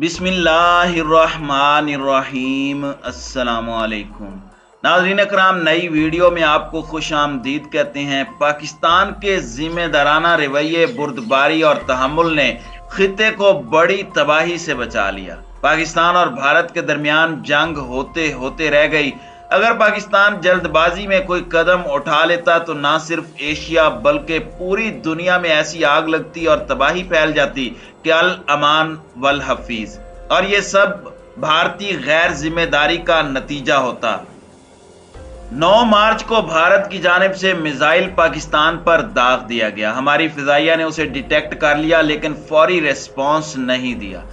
बिस्मिल्लाहिर्रहमानिर्रहीम। अस्सलामुअलैकुम नाज़रीन अकराम, नई वीडियो में आपको खुश आमदीद कहते हैं। पाकिस्तान के जिम्मेदाराना रवैये, बुर्दबारी और तहम्मुल ने खित्ते को बड़ी तबाही से बचा लिया। पाकिस्तान और भारत के दरमियान जंग होते होते रह गई। अगर पाकिस्तान जल्दबाजी में कोई कदम उठा लेता तो ना सिर्फ एशिया बल्कि पूरी दुनिया में ऐसी आग लगती और तबाही फैल जाती कि अल अमान वल हफीज, और ये सब भारतीय गैर जिम्मेदारी का नतीजा होता। 9 मार्च को भारत की जानिब से मिसाइल पाकिस्तान पर दाग दिया गया। हमारी फिजाइया ने उसे डिटेक्ट कर लिया लेकिन फौरी रेस्पॉन्स नहीं दिया।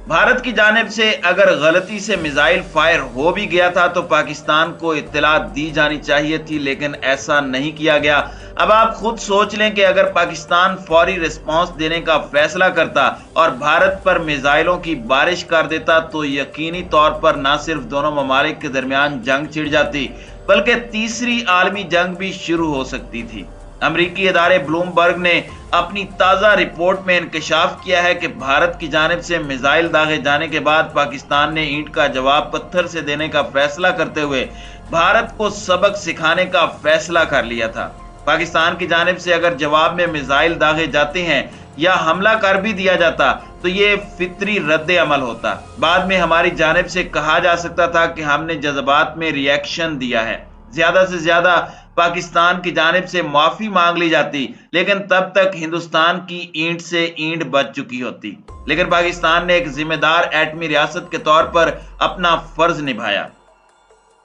भारत की जानिब से अगर गलती से मिसाइल फायर हो भी गया था तो पाकिस्तान को इत्तला दी जानी चाहिए थी, लेकिन ऐसा नहीं किया गया। अब आप खुद सोच लें कि अगर पाकिस्तान फौरी रिस्पांस देने का फैसला करता और भारत पर मिसाइलों की बारिश कर देता तो यकीनी तौर पर न सिर्फ दोनों ममालिक के दरमियान जंग छिड़ जाती बल्कि तीसरी आलमी जंग भी शुरू हो सकती थी। अमरीकी इदारे ब्लूमबर्ग ने अपनी ताज़ा रिपोर्ट में इंकशाफ किया है कि भारत की जानिब से मिसाइल दागे जाने के बाद पाकिस्तान ने ईंट का जवाब पत्थर से देने का फैसला करते हुए भारत को सबक सिखाने का फैसला कर लिया था। पाकिस्तान की जानिब से अगर जवाब में मिसाइल दागे जाते हैं या हमला कर भी दिया जाता तो ये फितरी रद्द अमल होता। बाद में हमारी जानिब से कहा जा सकता था कि हमने जज्बात में रिएक्शन दिया है। ज्यादा से ज्यादा पाकिस्तान की जानिब से माफी मांग ली जाती, लेकिन तब तक हिंदुस्तान की ईंट से ईंट बच चुकी होती। लेकिन पाकिस्तान ने एक जिम्मेदार एटमी रियासत के तौर पर अपना फर्ज निभाया।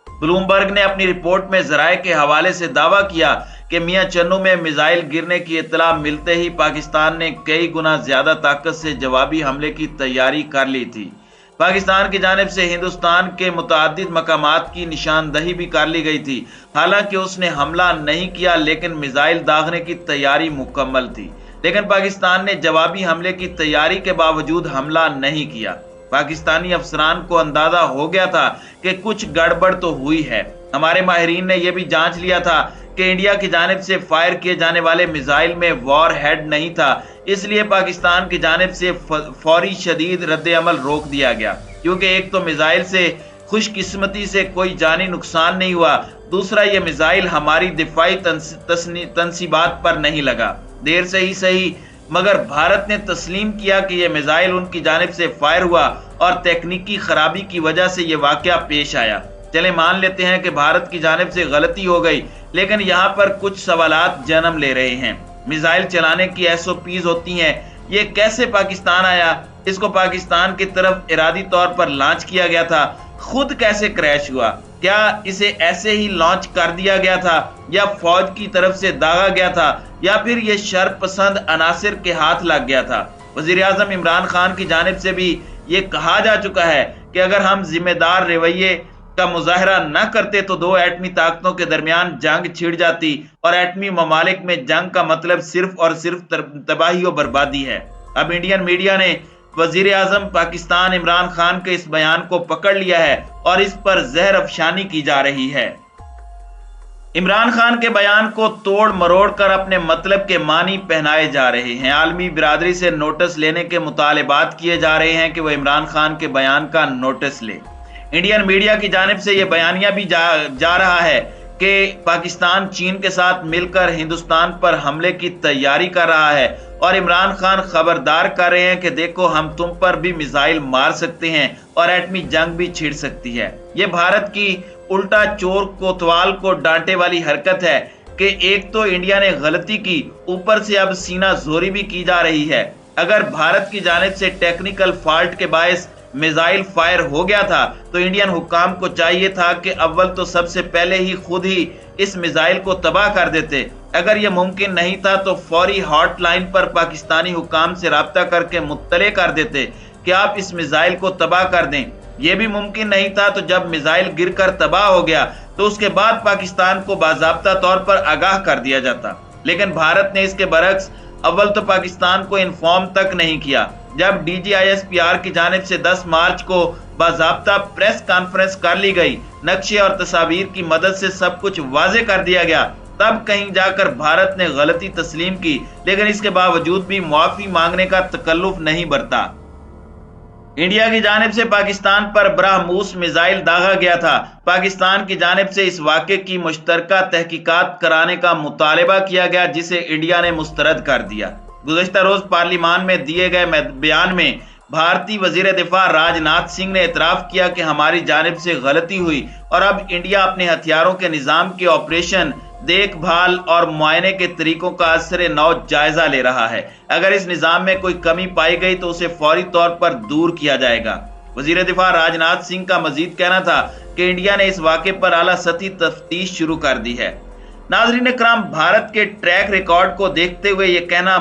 ब्लूमबर्ग ने अपनी रिपोर्ट में जराए के हवाले से दावा किया कि मियां चन्नू में मिसाइल गिरने की इत्तला मिलते ही पाकिस्तान ने कई गुना ज्यादा ताकत से जवाबी हमले की तैयारी कर ली थी। पाकिस्तान की जानिब से हिंदुस्तान के मुतादिद मकामात की निशानदही भी कर ली गई थी। हालांकि उसने हमला नहीं किया लेकिन मिसाइल दागने की तैयारी मुकम्मल थी। लेकिन पाकिस्तान ने जवाबी हमले की तैयारी के बावजूद हमला नहीं किया। पाकिस्तानी अफसरान को अंदाजा हो गया था कि कुछ गड़बड़ तो हुई है। हमारे माहिरीन ने यह भी जांच लिया था कि इंडिया की जानिब से फायर किए जाने वाले मिसाइल में वॉर हेड नहीं था, इसलिए पाकिस्तान की जानिब से फौरी शदीद रद्द अमल रोक दिया गया। क्योंकि एक तो मिसाइल से खुशकिस्मती से कोई जानी नुकसान नहीं हुआ, दूसरा ये मिसाइल हमारी दिफाई तंसीबात पर नहीं लगा। देर से ही सही मगर भारत ने तस्लीम किया कि यह मिसाइल उनकी जानिब से फायर हुआ और तकनीकी खराबी की वजह से यह वाकया पेश आया। चले मान लेते हैं कि भारत की जानिब से गलती हो गई, लेकिन यहाँ पर कुछ सवालात जन्म ले रहे हैं। मिसाइल चलाने की SOPs होती हैं, ये कैसे पाकिस्तान आया? इसको पाकिस्तान की तरफ इरादी तौर पर लॉन्च किया गया था, खुद कैसे क्रैश हुआ? क्या इसे ऐसे ही लॉन्च कर दिया गया था या फौज की तरफ से दागा गया था या फिर ये शर पसंद अनासिर के हाथ लग गया था? वजीर आजम इमरान खान की जानिब से भी ये कहा जा चुका है कि अगर हम जिम्मेदार रवैये का मुजाहरा न करते तो 2 एटमी ताकतों के दरमियान जंग छिड़ जाती और एटमी ममालिक में जंग का मतलब सिर्फ और सिर्फ तबाही और बर्बादी है। अब इंडियन मीडिया ने वजीर आजम पाकिस्तान इमरान खान के इस बयान को पकड़ लिया है और इस पर जहर अफशानी की जा रही है। इमरान खान के बयान को तोड़ मरोड़ कर अपने मतलब के मानी पहनाए जा रहे हैं। आलमी बिरादरी से नोटिस लेने के मुतालिबात किए जा रहे हैं कि वह इमरान खान के बयान का नोटिस ले। इंडियन मीडिया की जानिब से यह बयानिया भी जा रहा है कि पाकिस्तान चीन के साथ मिलकर हिंदुस्तान पर हमले की तैयारी कर रहा है और इमरान खान खबरदार कर रहे हैं कि देखो हम तुम पर भी मिसाइल मार सकते हैं और एटमी जंग भी छिड़ सकती है। ये भारत की उल्टा चोर कोतवाल को डांटे वाली हरकत है कि एक तो इंडिया ने गलती की, ऊपर से अब सीना जोरी भी की जा रही है। अगर भारत की जानिब से टेक्निकल फॉल्ट के बायस मिसाइल फायर हो गया था तो इंडियन हुक्काम को चाहिए था कि अव्वल तो सबसे पहले ही खुद ही इस मिसाइल को तबाह कर देते। अगर यह मुमकिन नहीं था तो फौरी हॉटलाइन पर पाकिस्तानी हुक्काम से राब्ता करके मुत्तले कर देते कि आप इस मिसाइल को तबाह कर दें। यह भी मुमकिन नहीं था तो जब मिसाइल गिरकर तबाह हो गया तो उसके बाद पाकिस्तान को बाज़ाब्ता तौर पर आगाह कर दिया जाता। लेकिन भारत ने इसके बरक्स अव्वल तो पाकिस्तान को इन्फॉर्म तक नहीं किया। जब DGISPR की जानिब से 10 मार्च को बाज़ाब्ता प्रेस कॉन्फ्रेंस कर ली गई, नक्शे और तस्वीर की मदद से सब कुछ वाजे कर दिया गया, तब कहीं जाकर भारत ने गलती तस्लीम की, लेकिन इसके बावजूद भी मुआफी मांगने का तकल्लुफ नहीं बरता। इंडिया की जानिब से पाकिस्तान पर ब्रह्मोस मिसाइल दागा गया था। पाकिस्तान की जानिब से इस वाक़े की मुश्तरका तहकीकात कराने का मुतालबा किया गया, जिसे इंडिया ने मुस्तरद कर दिया। गुज़श्ता रोज पार्लियामान में दिए गए बयान में भारतीय वजीर दिफा राजनाथ सिंह ने इतराफ किया कि हमारी जानिब से गलती हुई और अब इंडिया अपने हथियारों के निज़ाम के ऑपरेशन, देखभाल और मुआयने के तरीकों का असर नौ जायजा ले रहा है। अगर इस निज़ाम में कोई कमी पाई गई तो उसे फौरी तौर पर दूर किया जाएगा। वजीर दिफा राजनाथ सिंह का मजीद कहना था कि इंडिया ने इस वाक़े पर आला सतही तफ्तीश शुरू कर दी है। नाज़रीन इकराम, भारत के ट्रैक रिकॉर्ड को देखते हुए ये कहना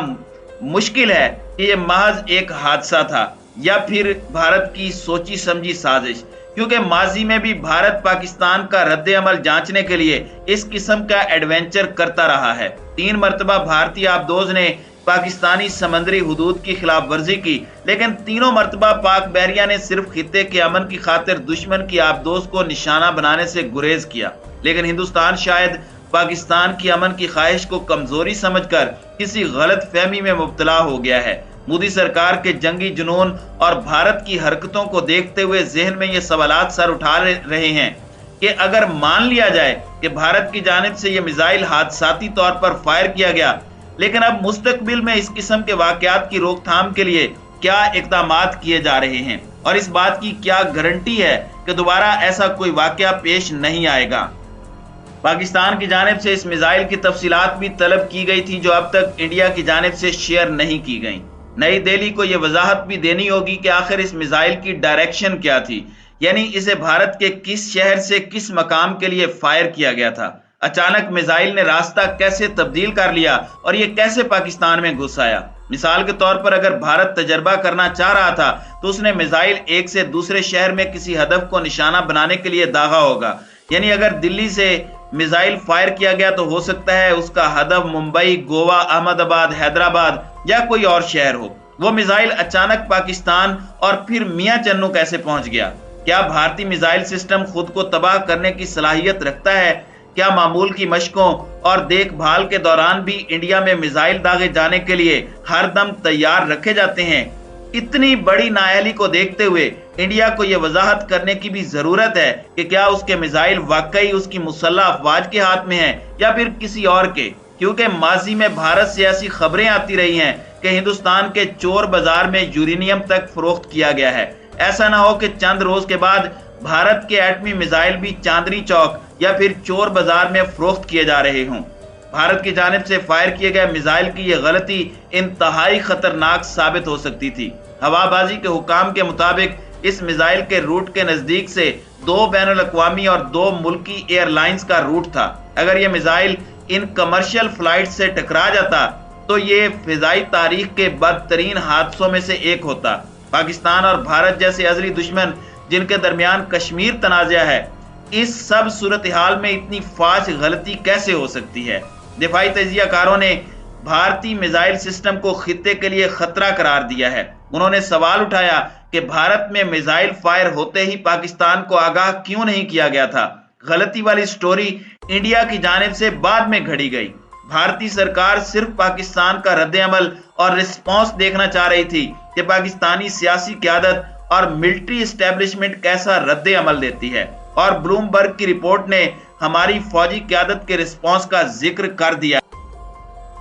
मुश्किल है कि यह महज एक हादसा था या फिर भारत की सोची समझी साजिश, क्योंकि माजी में भी भारत पाकिस्तान का रद्द अमल जांचने के लिए इस किस्म का एडवेंचर करता रहा है। 3 मरतबा भारतीय आबदोज ने पाकिस्तानी समंदरी हुदूद की खिलाफ वर्जी की, लेकिन तीनों मरतबा पाक बहरिया ने सिर्फ खित्ते के अमन की खातिर दुश्मन की आबदोज को निशाना बनाने से गुरेज किया। लेकिन हिंदुस्तान शायद पाकिस्तान की अमन की ख्वाहिश को कमजोरी समझकर किसी गलत फहमी में मुब्तला हो गया है। मोदी सरकार के जंगी जुनून और भारत की हरकतों को देखते हुए जहन में ये सवालात सर उठा रहे हैं कि अगर मान लिया जाए कि भारत की जानिब से ये मिसाइल हादसाती तौर पर फायर किया गया, लेकिन अब मुस्तकबिल में इस किस्म के वाकयात की रोकथाम के लिए क्या इक़दामात किए जा रहे हैं और इस बात की क्या गारंटी है कि दोबारा ऐसा कोई वाकया पेश नहीं आएगा। पाकिस्तान की जानिब से इस मिसाइल की तफसीलात भी तलब की गई थी, जो अब तक इंडिया की जानिब से शेयर नहीं की गई। नई दिल्ली को यह वजाहत भी देनी होगी कि आखिर इस मिसाइल की डायरेक्शन क्या थी, यानी इसे भारत के किस शहर से किस मकाम के लिए फायर किया गया था। अचानक मिसाइल ने रास्ता कैसे तब्दील कर लिया और यह कैसे पाकिस्तान में घुस आया। मिसाल के तौर पर अगर भारत तजर्बा करना चाह रहा था तो उसने मिसाइल एक से दूसरे शहर में किसी हदफ को निशाना बनाने के लिए दागा होगा, यानी अगर दिल्ली से मिसाइल फायर किया गया तो हो सकता है उसका हदफ मुंबई, गोवा, अहमदाबाद, हैदराबाद या कोई और शहर हो। वो मिसाइल अचानक पाकिस्तान और फिर मियां चन्नू कैसे पहुंच गया? क्या भारतीय मिसाइल सिस्टम खुद को तबाह करने की सलाहियत रखता है? क्या मामूल की मशकों और देखभाल के दौरान भी इंडिया में मिसाइल दागे जाने के लिए हर दम तैयार रखे जाते हैं? इतनी बड़ी नाअहली को देखते हुए इंडिया को यह वजाहत करने की भी जरूरत है कि क्या उसके मिसाइल वाकई उसकी मुसल्लह अफवाज के हाथ में है या फिर किसी और के, क्योंकि माजी में भारत से ऐसी खबरें आती रही हैं कि हिंदुस्तान के चोर बाजार में यूरेनियम तक फरोख्त किया गया है। ऐसा ना हो कि चंद रोज के बाद भारत के एटमी मिसाइल भी चांदनी चौक या फिर चोर बाजार में फरोख्त किए जा रहे हों। भारत की जानिब से फायर किए गए मिसाइल की यह गलती इंतहाई खतरनाक साबित हो सकती थी। हवाबाजी के हुकाम के मुताबिक इस मिसाइल के रूट के नजदीक से 2 बैनुल अक़वामी और 2 मुल्की एयरलाइंस का रूट था। अगर यह मिसाइल इन कमर्शियल फ्लाइट से टकरा जाता तो ये फिजाई तारीख के बदतरीन हादसों में से एक होता। पाकिस्तान और भारत जैसे अजली दुश्मन जिनके दरमियान कश्मीर तनाज़ा है, इस सब सूरत हाल में इतनी फाश गलती कैसे हो सकती है? दिफाई तजियाकारों ने भारतीय मिसाइल सिस्टम को खित्ते के लिए खतरा करार दिया है। उन्होंने सवाल उठाया कि भारत में मिसाइल फायर होते ही पाकिस्तान को आगाह क्यों नहीं किया गया था। गलती वाली स्टोरी इंडिया की जानिब से बाद में घड़ी गई। भारतीय सरकार सिर्फ पाकिस्तान का रद्द अमल और रिस्पॉन्स देखना चाह रही थी कि पाकिस्तानी सियासी क़यादत और मिलिट्री एस्टेब्लिशमेंट कैसा रद्द अमल देती है, और ब्लूमबर्ग की रिपोर्ट ने हमारी फौजी क़यादत के रिस्पॉन्स का जिक्र कर दिया।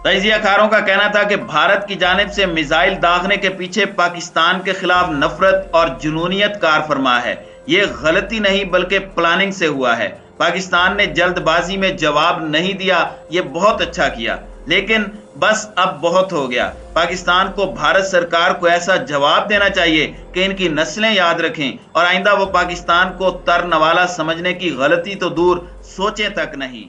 तजियाकारों का कहना था कि भारत की जानिब से मिसाइल दागने के पीछे पाकिस्तान के खिलाफ नफरत और जुनूनियत कार फरमा है। ये गलती नहीं बल्कि प्लानिंग से हुआ है। पाकिस्तान ने जल्दबाजी में जवाब नहीं दिया, ये बहुत अच्छा किया, लेकिन बस अब बहुत हो गया। पाकिस्तान को भारत सरकार को ऐसा जवाब देना चाहिए कि इनकी नस्लें याद रखें और आइंदा वो पाकिस्तान को तरनवाला समझने की गलती तो दूर सोचें तक नहीं।